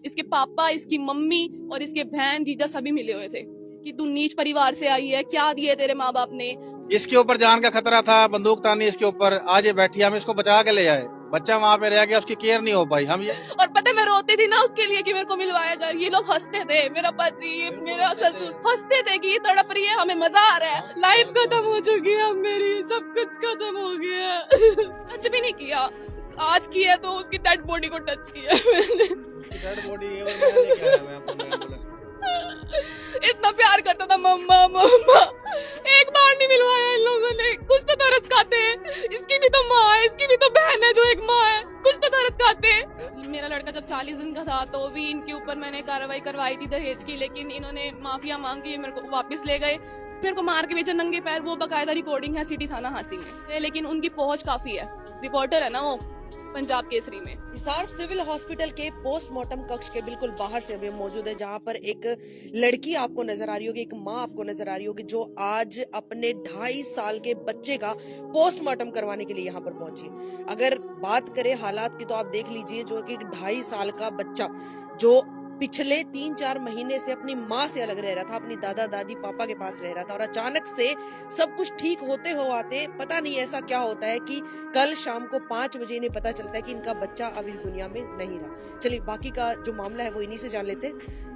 इसके पापा, इसकी मम्मी और इसके बहन जीजा सभी मिले हुए थे कि तू नीच परिवार से आई है, क्या दिए तेरे माँ बाप ने। इसके ऊपर जान का खतरा था, बंदूक तानी इसके ऊपर, आज ये बैठी, हम इसको बचा के ले आए। बच्चा वहां पे रह गया, उसकी केयर नहीं हो पाई। हम ये और पता है मैं रोती थी ना उसके लिए कि मेरे को मिलवाया जाए। ये लोग हंसते थे, मेरा पति, मेरा ससुर हंसते थे कि ये तड़प रही है, हमें मजा आ रहा है। लाइफ खत्म हो चुकी है अब मेरी, सब कुछ खत्म हो गया। टच भी नहीं किया, आज किया तो उसकी डेड बॉडी को टच किया मैंने। डेड बॉडी है और मैं लेके आया मैं अपने एम्बुलेंस। इतना प्यार करता था मम्मा मम्मा, एक बार नहीं मिलवाया इन लोगों ने। कुछ तो तरस खाते हैं, इसकी भी तो माँ है, इसकी भी तो बहन है जो एक माँ है, कुछ तो तरस खाते हैं। मेरा लड़का जब 40 दिन का था तो भी इनके ऊपर मैंने कार्रवाई करवाई थी दहेज की, लेकिन इन्होंने माफिया मांग के मेरे को वापस ले गए। मेरे को मार के बेचा नंगे पैर, वो बकायदा रिकॉर्डिंग है सिटी थाना हांसी में। लेकिन उनकी पहुंच काफी है, रिपोर्टर है ना वो पंजाब केसरी में। हिसार सिविल हॉस्पिटल के पोस्टमार्टम कक्ष के बिल्कुल बाहर से अभी मौजूद है, जहां पर एक लड़की आपको नजर आ रही होगी, एक माँ आपको नजर आ रही होगी, जो आज अपने 2.5 साल के बच्चे का पोस्टमार्टम करवाने के लिए यहाँ पर पहुंची। अगर बात करें हालात की तो आप देख लीजिए, जो कि 2.5 साल का बच्चा जो पिछले 3-4 महीने से अपनी माँ से अलग रह रहा था, अपनी दादा दादी पापा के पास रह रहा था, और अचानक से सब कुछ ठीक होते हो आते पता नहीं ऐसा क्या होता है कि कल शाम को 5 बजे इन्हें पता चलता है कि इनका बच्चा अब इस दुनिया में नहीं रहा। चलिए बाकी का जो मामला है वो इन्हीं से जान लेते हैं।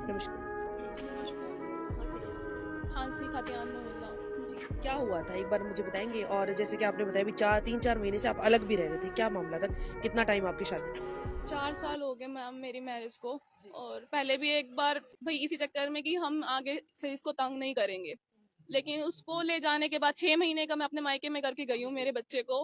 नमस्कार। हांसी खतियान मोहल्ला। क्या हुआ था एक बार मुझे बताएंगे? और जैसे कि आपने बताया भी 3-4 महीने से आप अलग भी रह रहे थे, क्या मामला था? कितना टाइम आपकी शादी? 4 साल हो गए मैम मेरी मैरिज को। और पहले भी एक बार भाई इसी चक्कर में कि हम आगे से इसको तंग नहीं करेंगे, लेकिन उसको ले जाने के बाद 6 महीने का मैं अपने मायके में करके गई हूँ मेरे बच्चे को।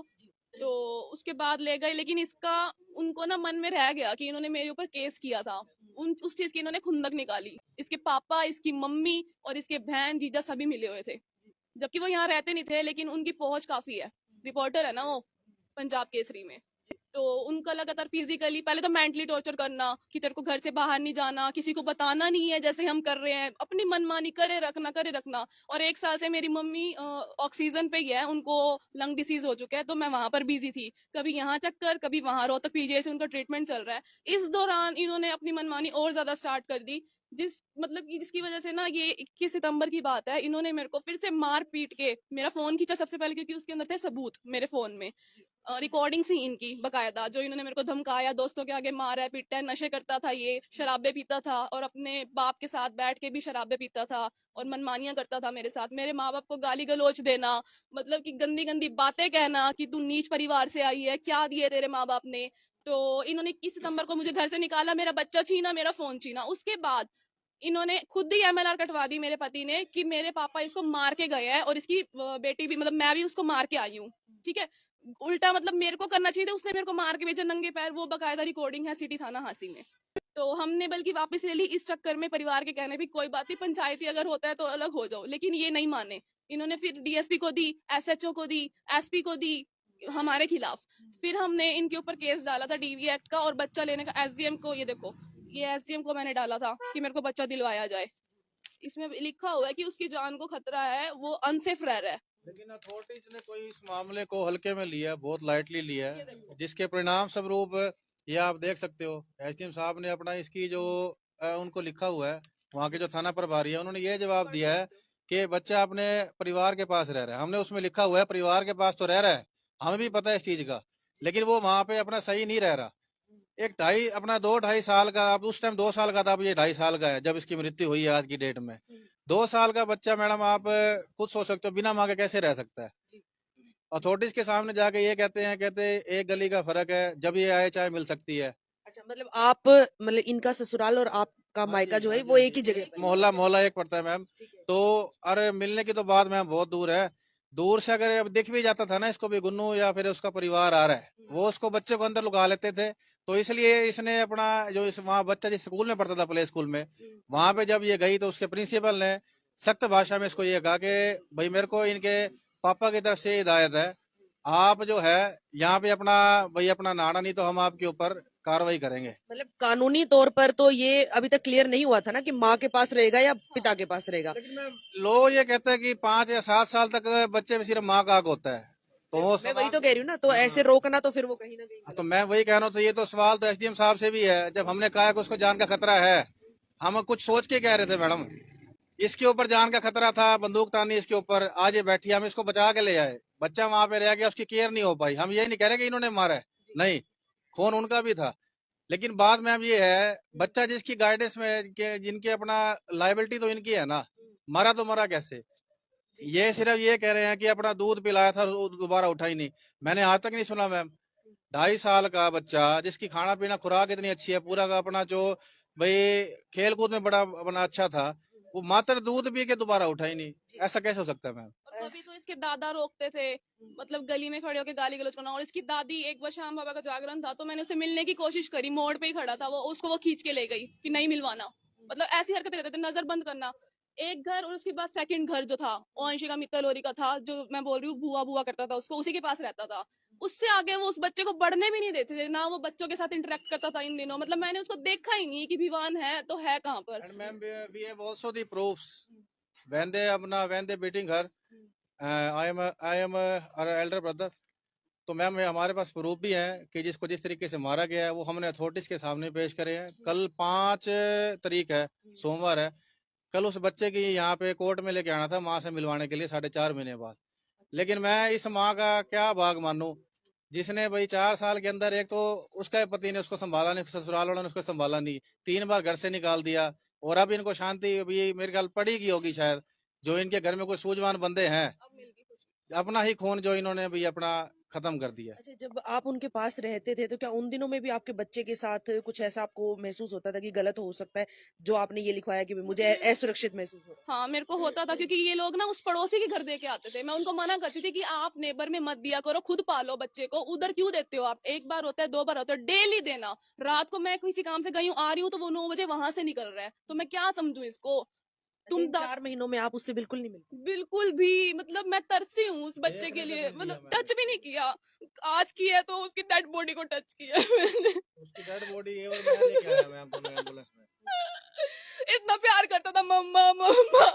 तो उसके बाद ले गए, लेकिन इसका उनको ना मन में रह गया कि इन्होंने मेरे ऊपर केस किया था। उस चीज की इन्होंने खुंदक निकाली। इसके पापा, इसकी मम्मी और इसके बहन जीजा सभी मिले हुए थे, जबकि वो यहाँ रहते नहीं थे, लेकिन उनकी पहुंच काफी है। रिपोर्टर है ना वो पंजाब केसरी में। तो उनका लगातार फिजिकली, पहले तो मेंटली टॉर्चर करना कि तेरे को घर से बाहर नहीं जाना, किसी को बताना नहीं है, जैसे हम कर रहे हैं, अपनी मनमानी करे रखना। और 1 साल से मेरी मम्मी ऑक्सीजन पे ही है, उनको लंग डिसीज हो चुका है, तो मैं वहां पर बिजी थी, कभी यहाँ चक्कर कभी वहां, रोहतक पीजीआई से उनका ट्रीटमेंट चल रहा है। इस दौरान इन्होंने अपनी मनमानी और ज्यादा स्टार्ट कर दी, जिसकी वजह से ना ये 21 सितंबर की बात है, इन्होंने मेरे को फिर से मार पीट के मेरा फोन खींचा सबसे पहले, क्योंकि उसके अंदर थे सबूत मेरे फोन में, रिकॉर्डिंग थी इनकी बकायदा, जो इन्होंने मेरे को धमकाया, दोस्तों के आगे मारा है पीटा है। नशे करता था ये, शराबे पीता था, और अपने बाप के साथ बैठ के भी शराबे पीता था और मनमानियां करता था मेरे साथ। मेरे माँ बाप को गाली गलौज देना, मतलब कि गंदी गंदी बातें कहना कि तू नीच परिवार से आई है, क्या दिए तेरे माँ बाप ने। तो इन्होंने 21 सितंबर को मुझे घर से निकाला, मेरा बच्चा छीना, मेरा फोन छीना। उसके बाद इन्होंने खुद ही एमएलआर कटवा दी मेरे पति ने कि मेरे पापा इसको मार के गए हैं, और इसकी बेटी भी, मतलब मैं भी उसको मार के आई हूँ। ठीक है, उल्टा मतलब मेरे को करना चाहिए था, उसने मेरे को मार के भेजा नंगे पैर, वो बकायदा रिकॉर्डिंग है सिटी थाना हांसी में। तो हमने बल्कि वापस ले ली इस चक्कर में, परिवार के कहने भी कोई बात नहीं, पंचायती अगर होता है तो अलग हो जाओ, लेकिन ये नहीं माने। इन्होंने फिर डीएसपी को दी, एसएचओ को दी, एसपी को दी हमारे खिलाफ। फिर हमने इनके ऊपर केस डाला था डीवी एक्ट का, और बच्चा लेने का एसडीएम को, ये देखो ये एसडीएम को मैंने डाला था कि मेरे को बच्चा दिलवाया जाए। इसमें लिखा हुआ है कि उसकी जान को खतरा है, वो अनसेफ रह रहा है। लेकिन अथॉरिटीज ने कोई इस मामले को हल्के में लिया, बहुत लाइटली लिया है, जिसके परिणाम स्वरूप ये आप देख सकते हो। एसडीएम साहब ने अपना इसकी जो उनको लिखा हुआ है, वहाँ के जो थाना प्रभारी है, उन्होंने ये जवाब दिया है कि बच्चा अपने परिवार के पास रह रहा है। हमने उसमें लिखा हुआ है परिवार के पास तो रह रहा है, हमें भी पता है इस चीज का, लेकिन वो वहाँ पे अपना सही नहीं रह रहा। एक 2.5 साल का, अब उस टाइम 2 साल का था, अब ये 2.5 साल का है जब इसकी मृत्यु हुई है आज की डेट में। 2 साल का बच्चा, मैडम आप खुद सोच सकते हो, बिना माँ के कैसे रह सकता है। अथॉरिटीज के सामने जाके ये कहते एक गली का फर्क है, जब ये आए चाहे मिल सकती है। अच्छा, मतलब आप, मतलब इनका ससुराल और आपका मायका जो है वो एक ही जगह पर है? मोहल्ला मोहल्ला एक पड़ता है मैम। तो अरे मिलने की तो बात मैम बहुत दूर है। दूर से अगर अब दिख भी जाता था ना इसको भी, गुन्नू या फिर उसका परिवार आ रहा है, वो उसको बच्चे को अंदर लुका लेते थे। तो इसलिए इसने अपना जो इस वहाँ बच्चा जिस स्कूल में पढ़ता था, प्ले स्कूल में, वहां पे जब ये गई तो उसके प्रिंसिपल ने सख्त भाषा में इसको ये कहा कि भाई मेरे को इनके पापा की तरफ से हिदायत है, आप जो है यहाँ पे अपना भाई अपना नाना, नहीं तो हम आपके ऊपर कार्रवाई करेंगे। मतलब कानूनी तौर पर तो ये अभी तक क्लियर नहीं हुआ था ना कि माँ के पास रहेगा या पिता के पास रहेगा। लेकिन मैं लो ये कहता है कि 5 या 7 साल तक बच्चे में सिर्फ माँ का हक होता है। तो वो मैं वही सवाल तो कह रही हूँ ना, तो ऐसे रोकना तो फिर वो कहीं ना कहीं तो मैं वही कह रहा हूँ, तो ये तो सवाल तो एसडीएम साहब से भी है। जब हमने कहा कि उसको जान का खतरा है, हम कुछ सोच के कह रहे थे मैडम, इसके ऊपर जान का खतरा था, बंदूक तानी इसके ऊपर, आज ये बैठी, हम इसको बचा के ले आए, बच्चा वहां पे रह गया, उसकी केयर नहीं हो पाई। हम ये नहीं कह रहे कि इन्होंने मारा है, नहीं, खून उनका भी था, लेकिन बाद में हम ये है, बच्चा जिसकी गाइडेंस में जिनके अपना लाइबिलिटी तो इनकी है ना, मरा तो मरा कैसे। ये सिर्फ ये कह रहे हैं कि अपना दूध पिलाया था, दोबारा उठा ही नहीं। मैंने आज तक नहीं सुना मैम, 2.5 साल का बच्चा जिसकी खाना पीना खुराक इतनी अच्छी है, पूरा का अपना जो भाई खेल कूद में बड़ा अपना अच्छा था, वो मात्र दूध पी के दोबारा उठा ही नहीं। ऐसा कैसे हो सकता है मैम। और कभी तो इसके दादा रोकते थे, मतलब गली में खड़े होकर गाली गलौज करना। और इसकी दादी, एक बार श्याम बाबा का जागरण था तो मैंने उससे मिलने की कोशिश करी, मोड़ पे ही खड़ा था वो, उसको वो खींच के ले गई कि नहीं मिलवाना। मतलब ऐसी हरकतें करते थे, नजर बंद करना। एक घर, और उसके बाद सेकंड घर जो था वो अंशिका मित्तल का था, जो मैं बोल रही हूँ बुआ बुआ करता था उसको, उसी के पास रहता था। उससे आगे वो उस बच्चे को बढ़ने भी नहीं देते थे, ना वो बच्चों के साथ इंटरेक्ट करता था इन दिनों। मतलब मैंने उसको देखा ही नहीं कि विवान है तो है कहाँ पर। And ma'am, we have also the proofs when they beating her. I am her elder brother. तो मैम हमारे पास प्रूफ भी है कि जिसको जिस तरीके से मारा गया है वो हमने अथॉरिटीज के सामने पेश करे हैं। कल 5 तारीख है, सोमवार है। कल उस बच्चे की यहाँ पे कोर्ट में लेके आना था माँ से मिलवाने के लिए 4.5 महीने बाद। लेकिन मैं इस माँ का क्या भाग मानूं जिसने भाई 4 साल के अंदर, एक तो उसका पति ने उसको संभाला नहीं, ससुराल वालों ने उसको संभाला नहीं, 3 बार घर से निकाल दिया। और अब इनको शांति अभी मेरे ख्याल पड़ी की होगी शायद, जो इनके घर में कोई सूझवान बंदे हैं, अब मिल गई खुशी। अपना ही खून जो इन्होंने भी अपना खत्म कर दिया। अच्छा, जब आप उनके पास रहते थे तो क्या उन दिनों में भी आपके बच्चे के साथ कुछ ऐसा आपको महसूस होता था कि गलत हो सकता है, जो आपने ये लिखवाया कि मुझे असुरक्षित महसूस हो रहा हाँ, मेरे को होता था, क्योंकि ये लोग ना उस पड़ोसी के घर दे के आते थे। मैं उनको मना करती थी कि आप नेबर में मत दिया करो, खुद पालो बच्चे को, उधर क्यों देते हो आप? एक बार होता है, 2 बार होता है, डेली देना। रात को मैं किसी काम से गई हूँ, आ रही हूँ तो वो 9 बजे वहां से निकल रहा है, तो मैं क्या समझू इसको? अच्छा, तुम इन 4 महीनों में आप उससे बिल्कुल नहीं मिले? बिल्कुल भी, मतलब मैं तरसी हूँ उस बच्चे के लिए, मतलब टच भी नहीं किया। आज किया तो उसकी डेड बॉडी को टच किया मैंने। उसकी डेड बॉडी और मैं लेके आया मैम दोनों एम्बुलेंस में। इतना प्यार करता था, मम्मा मम्मा।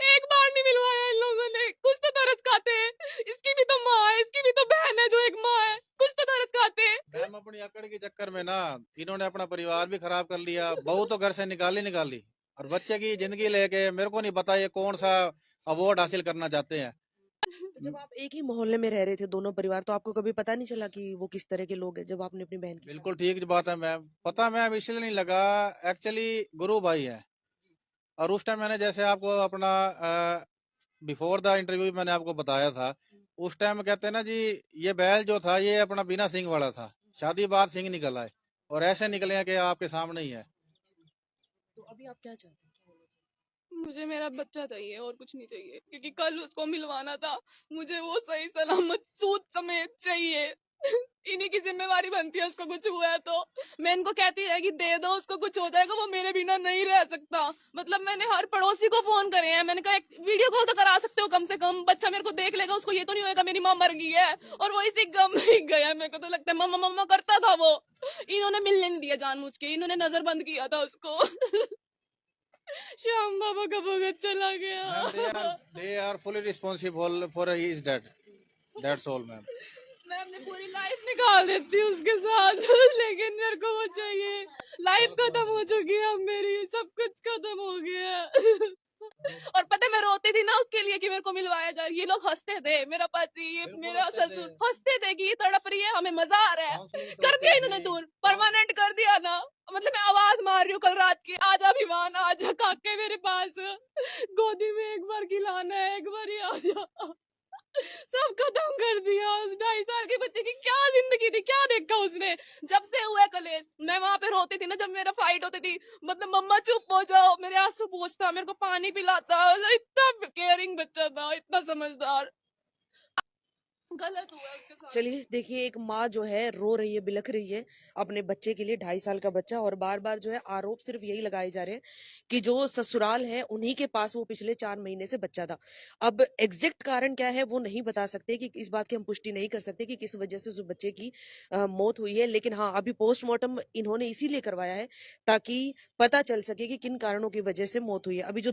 एक बार नहीं मिलवाया इन लोगों ने। कुछ तो तरस खाते हैं, इसकी भी तो माँ है, इसकी भी तो बहन है जो एक माँ है, कुछ तो तरस खाते हैं। मैम अपनी अकड़ के चक्कर में ना इन्होंने अपना परिवार भी खराब कर लिया, बहू तो घर से निकाली, और बच्चे की जिंदगी लेके मेरे को नहीं पता ये कौन सा अवार्ड हासिल करना चाहते हैं। तो जब आप एक ही मोहल्ले में रह रहे थे दोनों परिवार, तो आपको कभी पता नहीं चला कि वो किस तरह के लोग हैं जब आपने अपनी बहन की शादी बिल्कुल ठीक बात है मैम, पता मैम इसलिए नहीं लगा, एक्चुअली गुरु भाई है। और उस टाइम मैंने जैसे आपको अपना बिफोर द इंटरव्यू मैंने आपको बताया था, उस टाइम कहते हैं ना जी, ये बैल जो था ये अपना बिना सिंग वाला था, शादी बाद सिंग निकल आए, और ऐसे निकले हैं कि आपके सामने ही है। तो अभी आप क्या चाहते हैं, क्या होना चाहिए? मुझे मेरा बच्चा चाहिए और कुछ नहीं चाहिए, क्योंकि कल उसको मिलवाना था। मुझे वो सही सलामत सूद समेत चाहिए। इन्हीं की जिम्मेवारी बनती है, उसको कुछ हुआ है तो। मैं इनको कहती है कि दे दो, उसको कुछ हो जाएगा, वो मेरे बिना नहीं रह सकता। मतलब मैंने हर पड़ोसी को फोन करे हैं, मैंने कहा एक वीडियो कॉल तो करा सकते हो कम से कम, बच्चा मेरे को देख लेगा, उसको ये तो नहीं होगा मेरी माँ मर गई है। और वो इसी गम में ही गया। मेरे को तो लगता है मम्मा मम्मा करता था वो। इन्होंने मिलने नहीं दिया जानबूझ के, इन्होंने नजर बंद किया था उसको। श्याम बाबा का भगत चला गया। Ma'am they are fully responsible for his death, that's all ma'am. मैं अपनी पूरी लाइफ निकाल देती हूँ उसके साथ, लेकिन मेरे को वो चाहिए। लाइफ खत्म हो चुकी है अब मेरी, सब कुछ खत्म हो गया। और पता है मैं रोती थी ना उसके लिए कि मेरे को मिलवाया जाए। ये लोग हंसते थे, मेरा पति, ये बिल्कुल मेरा हंसते ससुर थे। हंसते थे कि ये तड़प रही है, हमें मजा आ रहा है। काउंसलिंग कर दिया करते इन्होंने थे। दूर, परमानेंट कर दिया ना। मतलब मैं आवाज मार रही हूँ कल रात की, आजा विमान, आजा काके मेरे पास, गोदी में एक बार खिलाना है, एक बार ही आजा। सब खत्म कर दिया। उस 2.5 साल के बच्चे की क्या जिंदगी थी, क्या देखा उसने। जब से हुआ है कलेश, मैं वहां पे रोती थी ना जब मेरा फाइट होती थी, मतलब मम्मा चुप हो जाओ, मेरे आंसू पोंछता, मेरे को पानी पिलाता। इतना केयरिंग बच्चा था, इतना समझदार। गलत हुआ है उसके साथ। चलिए देखिए, एक माँ जो है रो रही है, बिलख रही है अपने बच्चे के लिए, 2.5 साल का बच्चा, और बार बार जो है आरोप सिर्फ यही लगाए जा रहे हैं कि जो ससुराल है उन्हीं के पास वो पिछले 4 महीने से बच्चा था। अब एग्जैक्ट कारण क्या है वो नहीं बता सकते, कि इस बात की हम पुष्टि नहीं कर सकते कि किस वजह से उस बच्चे की मौत हुई है। लेकिन हाँ, अभी पोस्टमार्टम इन्होंने इसीलिए करवाया है ताकि पता चल सके कि किन कारणों की वजह से मौत हुई है। अभी जो